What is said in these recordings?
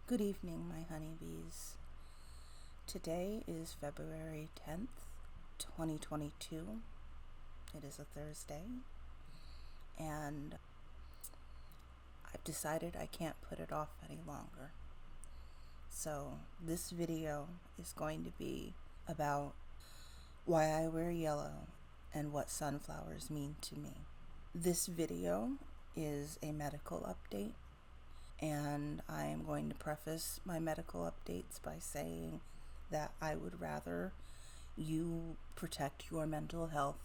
Good evening, my honeybees. Today is February 10th, 2022. It is a Thursday, and I've decided I can't put it off any longer. So this video is going to be about why I wear yellow and what sunflowers mean to me. This video is a medical update, and I am going to preface my medical updates by saying that I would rather you protect your mental health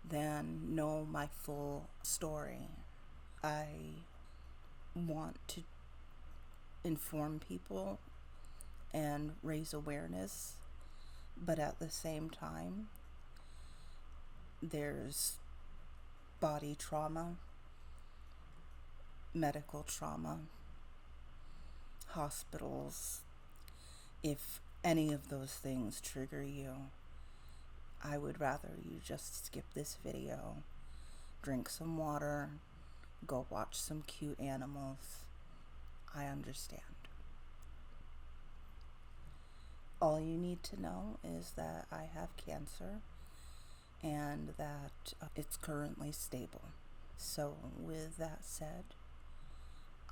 than know my full story. I want to inform people and raise awareness, but at the same time, there's body trauma, medical trauma, hospitals. If any of those things trigger you, I would rather you just skip this video, drink some water, go watch some cute animals. I understand. All you need to know is that I have cancer and that it's currently stable. So with that said,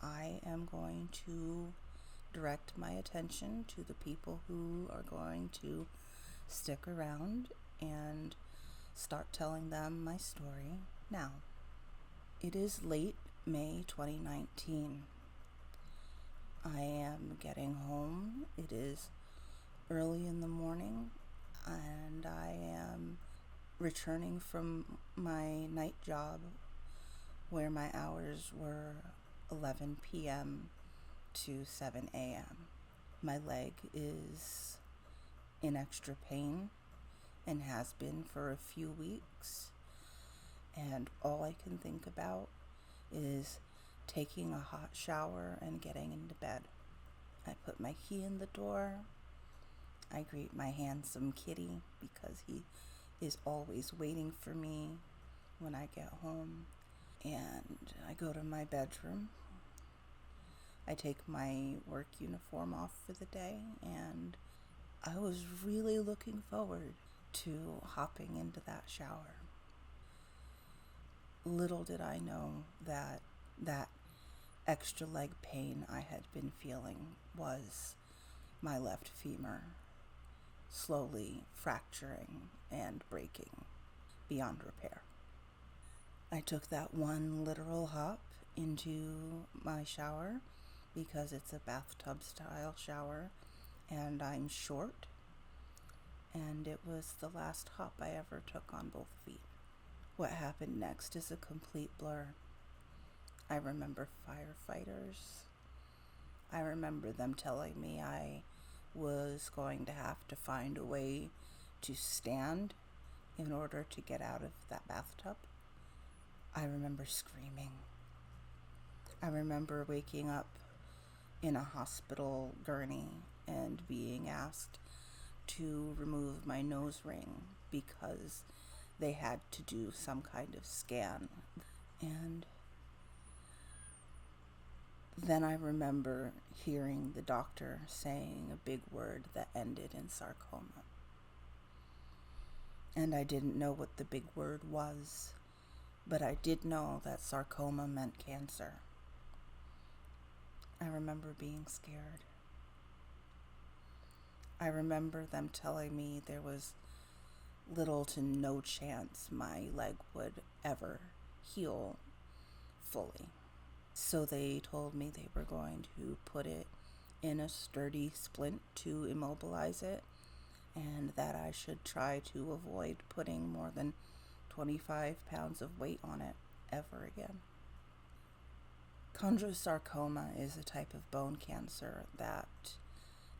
I am going to direct my attention to the people who are going to stick around and start telling them my story now. It is late May 2019. I am getting home. It is early in the morning, and I am returning from my night job where my hours were 11 p.m. to 7 a.m. My leg is in extra pain and has been for a few weeks, and all I can think about is taking a hot shower and getting into bed. I put my key in the door. I greet my handsome kitty because he is always waiting for me when I get home, and I go to my bedroom. I take my work uniform off for the day, and I was really looking forward to hopping into that shower. Little did I know that extra leg pain I had been feeling was my left femur slowly fracturing and breaking beyond repair. I took that one literal hop into my shower because it's a bathtub style shower and I'm short, and it was the last hop I ever took on both feet. What happened next is a complete blur. I remember firefighters. I remember them telling me I was going to have to find a way to stand in order to get out of that bathtub. I remember screaming. I remember waking up in a hospital gurney and being asked to remove my nose ring because they had to do some kind of scan. And then I remember hearing the doctor saying a big word that ended in sarcoma. And I didn't know what the big word was, but I did know that sarcoma meant cancer. I remember being scared. I remember them telling me there was little to no chance my leg would ever heal fully. So they told me they were going to put it in a sturdy splint to immobilize it, and that I should try to avoid putting more than 25 pounds of weight on it ever again. Chondrosarcoma is a type of bone cancer that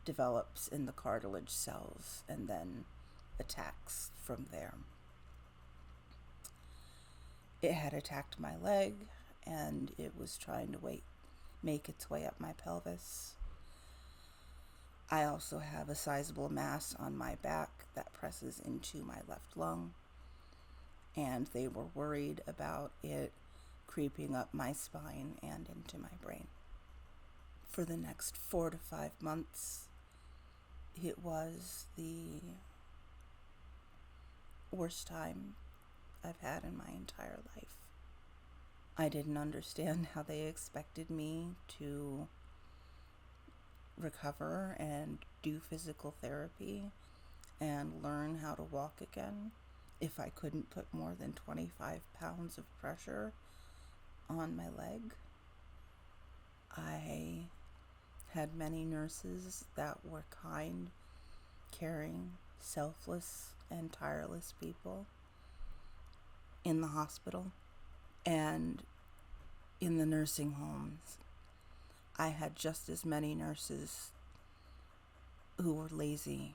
develops in the cartilage cells and then attacks from there. It had attacked my leg, and it was trying to make its way up my pelvis. I also have a sizable mass on my back that presses into my left lung, and they were worried about it creeping up my spine and into my brain. for the next 4 to 5 months, it was the worst time I've had in my entire life. I didn't understand how they expected me to recover and do physical therapy and learn how to walk again if I couldn't put more than 25 pounds of pressure on my leg. I had many nurses that were kind, caring, selfless, and tireless people in the hospital and in the nursing homes. I had just as many nurses who were lazy,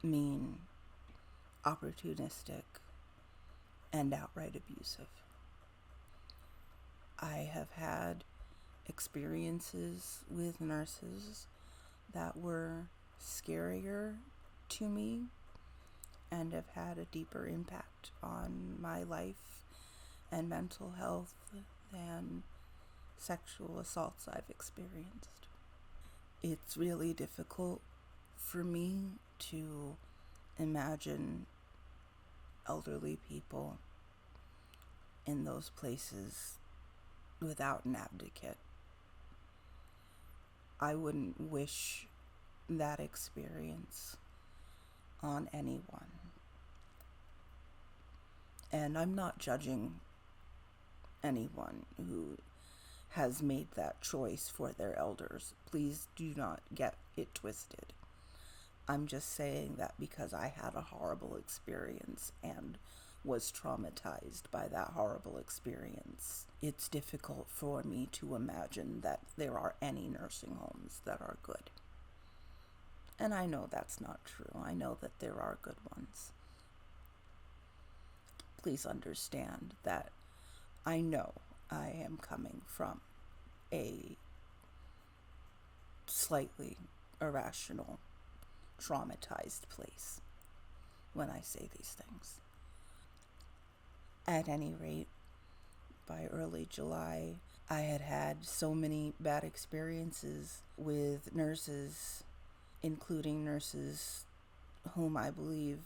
mean, opportunistic, and outright abusive. I have had experiences with nurses that were scarier to me and have had a deeper impact on my life and mental health than sexual assaults I've experienced. It's really difficult for me to imagine elderly people in those places without an advocate. I wouldn't wish that experience on anyone. And I'm not judging anyone who has made that choice for their elders. Please do not get it twisted. I'm just saying that because I had a horrible experience and was traumatized by that horrible experience, it's difficult for me to imagine that there are any nursing homes that are good. And I know that's not true. I know that there are good ones. Please understand that I know I am coming from a slightly irrational, traumatized place when I say these things. At any rate, by early July, I had had so many bad experiences with nurses, including nurses whom I believe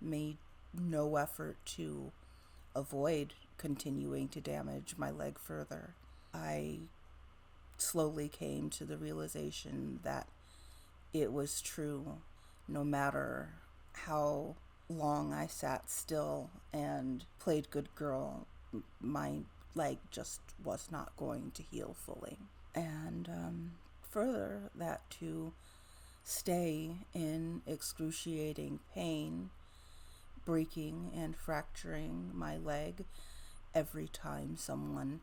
made no effort to avoid continuing to damage my leg further. I slowly came to the realization that it was true. No matter how long I sat still and played good girl, my leg just was not going to heal fully. And further, that to stay in excruciating pain, breaking and fracturing my leg every time someone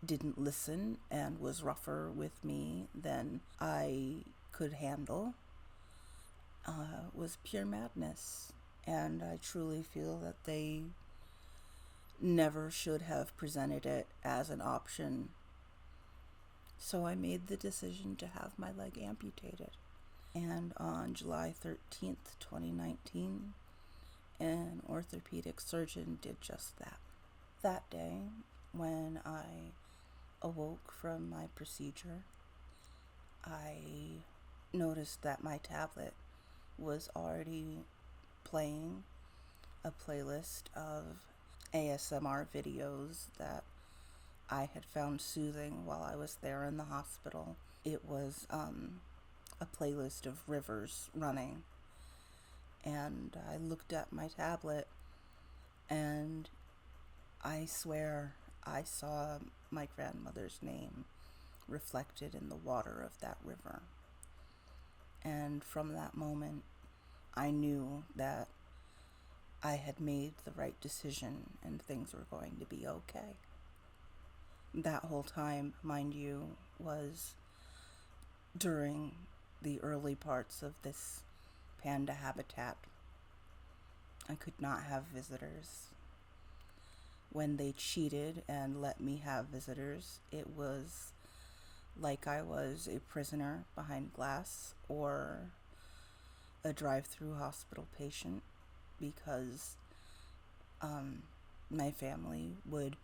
didn't listen and was rougher with me than I could handle, was pure madness. And I truly feel that they never should have presented it as an option. So I made the decision to have my leg amputated. And on July 13th, 2019, an orthopedic surgeon did just that. That day, when I awoke from my procedure, I noticed that my tablet was already playing a playlist of ASMR videos that I had found soothing while I was there in the hospital. It was a playlist of rivers running, and I looked at my tablet and I swear I saw my grandmother's name reflected in the water of that river. And from that moment, I knew that I had made the right decision and things were going to be okay. That whole time, mind you, was during the early parts of this panda habitat. I could not have visitors. When they cheated and let me have visitors, it was like I was a prisoner behind glass or a drive-through hospital patient, because my family would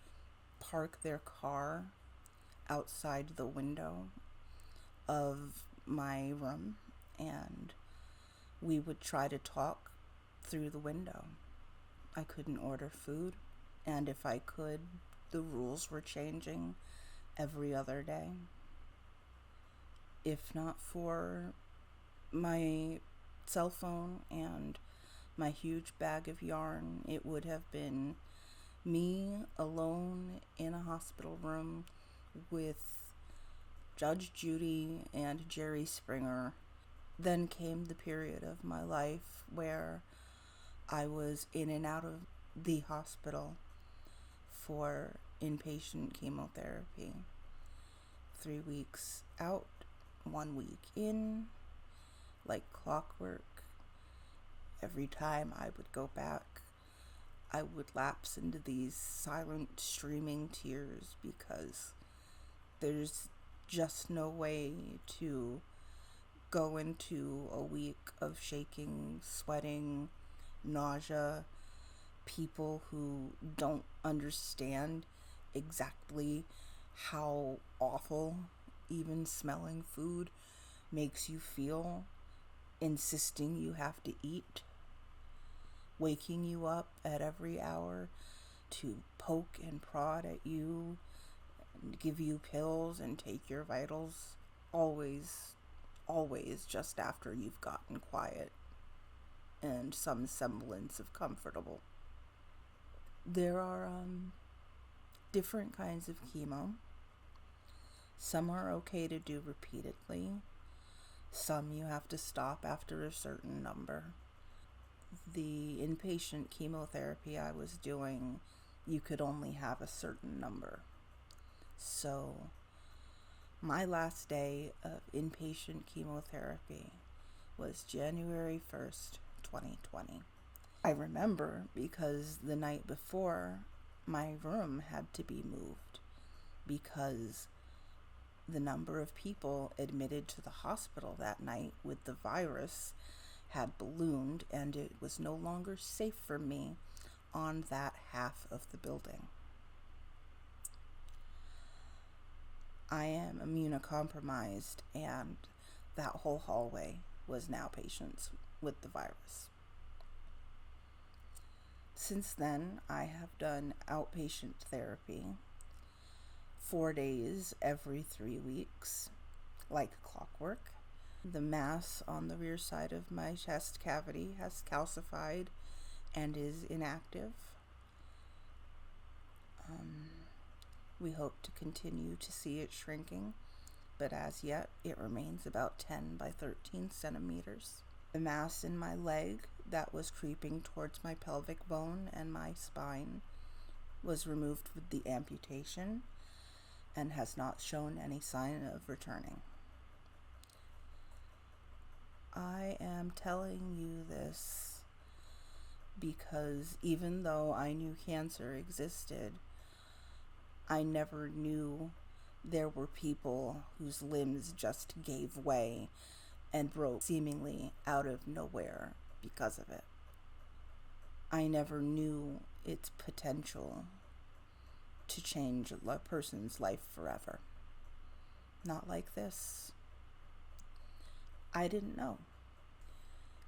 park their car outside the window of my room, and we would try to talk through the window. I couldn't order food, and if I could, the rules were changing every other day. If not for my cell phone and my huge bag of yarn, it would have been me alone in a hospital room with Judge Judy and Jerry Springer. Then came the period of my life where I was in and out of the hospital for inpatient chemotherapy. 3 weeks out, 1 week in, like clockwork. Every time I would go back, I would lapse into these silent, streaming tears because there's just no way to go into a week of shaking, sweating, nausea, people who don't understand exactly how awful even smelling food makes you feel, insisting you have to eat, waking you up at every hour to poke and prod at you, and give you pills and take your vitals, always just after you've gotten quiet and some semblance of comfortable. There are different kinds of chemo. Some are okay to do repeatedly. Some you have to stop after a certain number. The inpatient chemotherapy I was doing, you could only have a certain number. So my last day of inpatient chemotherapy was January 1st, 2020. I remember because the night before, my room had to be moved because the number of people admitted to the hospital that night with the virus had ballooned, and it was no longer safe for me on that half of the building. I am immunocompromised, and that whole hallway was now patients with the virus. Since then, I have done outpatient therapy 4 days every 3 weeks, like clockwork. The mass on the rear side of my chest cavity has calcified and is inactive. We hope to continue to see it shrinking, but as yet it remains about 10 by 13 centimeters. The mass in my leg that was creeping towards my pelvic bone and my spine was removed with the amputation and has not shown any sign of returning. I am telling you this because even though I knew cancer existed, I never knew there were people whose limbs just gave way and broke seemingly out of nowhere because of it. I never knew its potential to change a person's life forever. Not like this. I didn't know.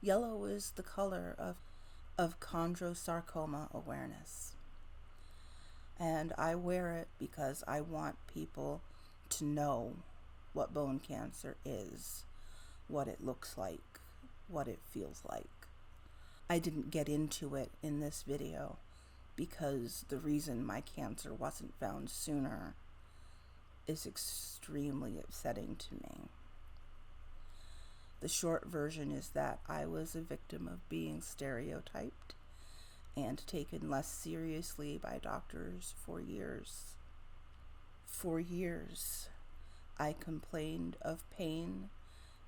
Yellow is the color of Chondrosarcoma awareness. And I wear it because I want people to know what bone cancer is, what it looks like, what it feels like. I didn't get into it in this video because the reason my cancer wasn't found sooner is extremely upsetting to me. The short version is that I was a victim of being stereotyped and taken less seriously by doctors for years. For years, I complained of pain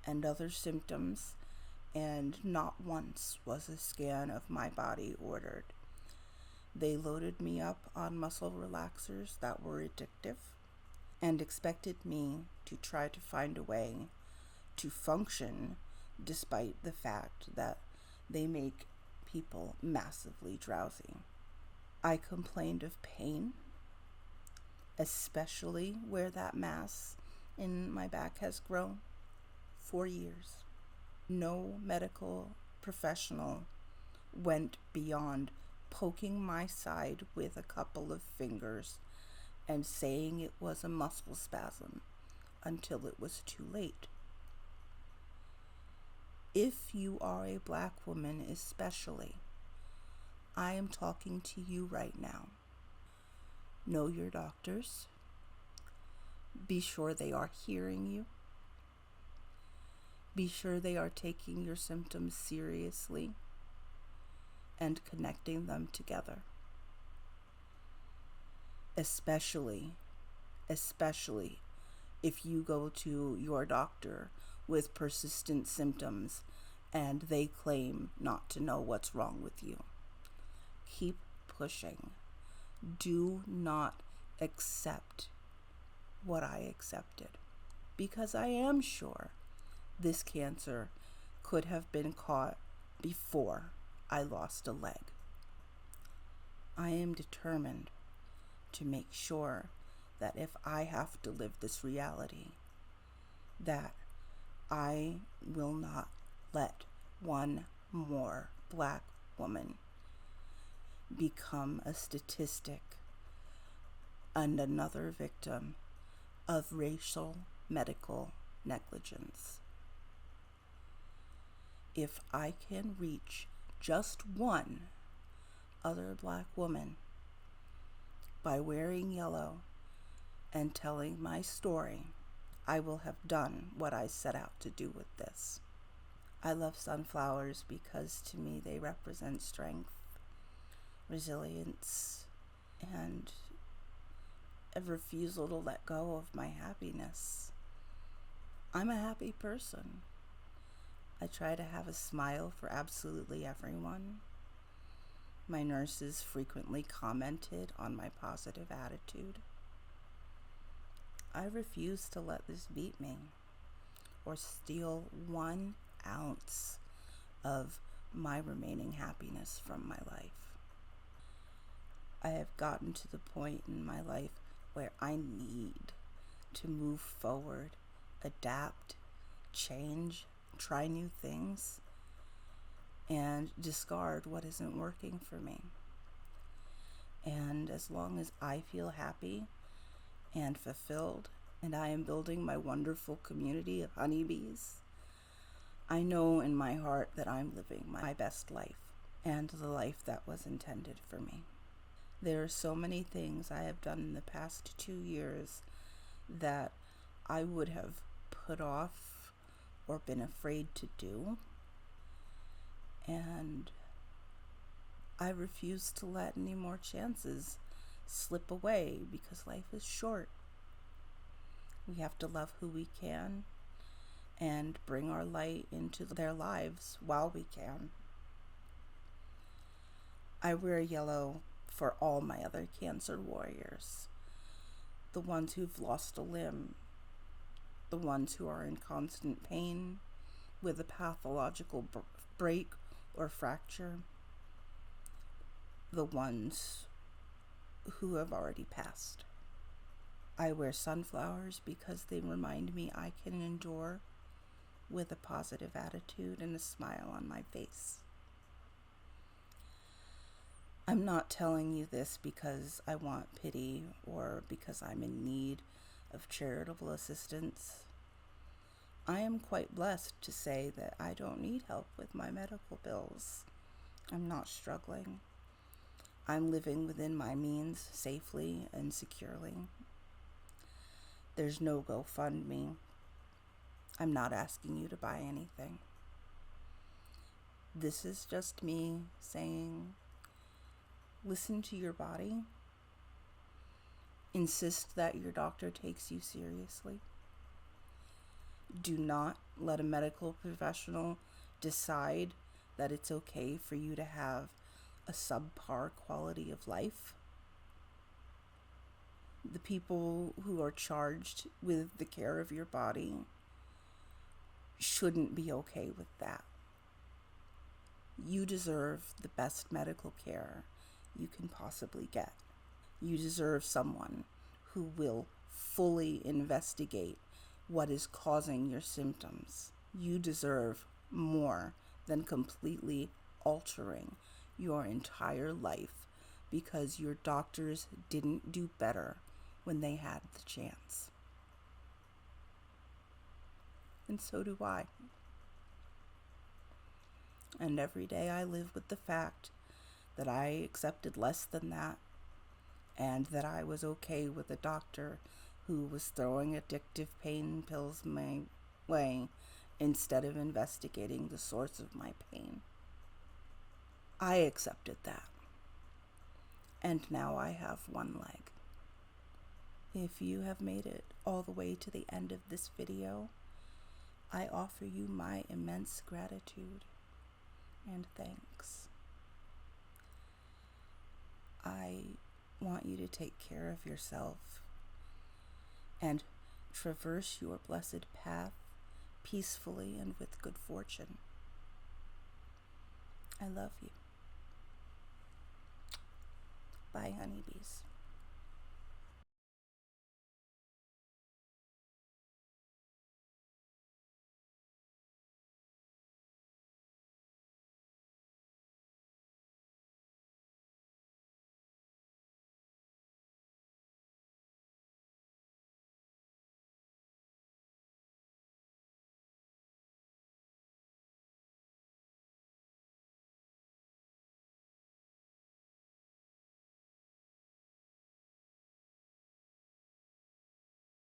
and other symptoms, and not once was a scan of my body ordered. They loaded me up on muscle relaxers that were addictive and expected me to try to find a way to function despite the fact that they make people massively drowsy. I complained of pain, especially where that mass and my back has grown for years. No medical professional went beyond poking my side with a couple of fingers and saying it was a muscle spasm until it was too late. If you are a Black woman especially, I am talking to you right now. Know your doctors. Be sure they are hearing you. Be sure they are taking your symptoms seriously and connecting them together. Especially if you go to your doctor with persistent symptoms and they claim not to know what's wrong with you. Keep pushing. Do not accept what I accepted, because I am sure this cancer could have been caught before I lost a leg. I am determined to make sure that if I have to live this reality, that I will not let one more Black woman become a statistic and another victim of racial medical negligence. If I can reach just one other Black woman by wearing yellow and telling my story, I will have done what I set out to do with this. I love sunflowers because to me they represent strength, resilience, and a refusal to let go of my happiness. I'm a happy person. I try to have a smile for absolutely everyone. My nurses frequently commented on my positive attitude. I refuse to let this beat me or steal 1 ounce of my remaining happiness from my life. I have gotten to the point in my life where I need to move forward, adapt, change, try new things, and discard what isn't working for me. And as long as I feel happy and fulfilled, and I am building my wonderful community of honeybees, I know in my heart that I'm living my best life and the life that was intended for me. There are so many things I have done in the past 2 years that I would have put off or been afraid to do, and I refuse to let any more chances slip away because life is short. We have to love who we can and bring our light into their lives while we can. I wear yellow for all my other cancer warriors, the ones who've lost a limb, the ones who are in constant pain with a pathological break or fracture, the ones who have already passed. I wear sunflowers because they remind me I can endure with a positive attitude and a smile on my face. I'm not telling you this because I want pity or because I'm in need of charitable assistance. I am quite blessed to say that I don't need help with my medical bills. I'm not struggling. I'm living within my means safely and securely. There's no GoFundMe. I'm not asking you to buy anything. This is just me saying, listen to your body. Insist that your doctor takes you seriously. Do not let a medical professional decide that it's okay for you to have a subpar quality of life. The people who are charged with the care of your body shouldn't be okay with that. You deserve the best medical care you can possibly get. You deserve someone who will fully investigate what is causing your symptoms. You deserve more than completely altering your entire life because your doctors didn't do better when they had the chance. And so do I. And every day I live with the fact that I accepted less than that, and that I was okay with a doctor who was throwing addictive pain pills my way instead of investigating the source of my pain. I accepted that. And now I have one leg. If you have made it all the way to the end of this video, I offer you my immense gratitude and thanks. I want you to take care of yourself and traverse your blessed path peacefully and with good fortune. I love you. Bye, honeybees.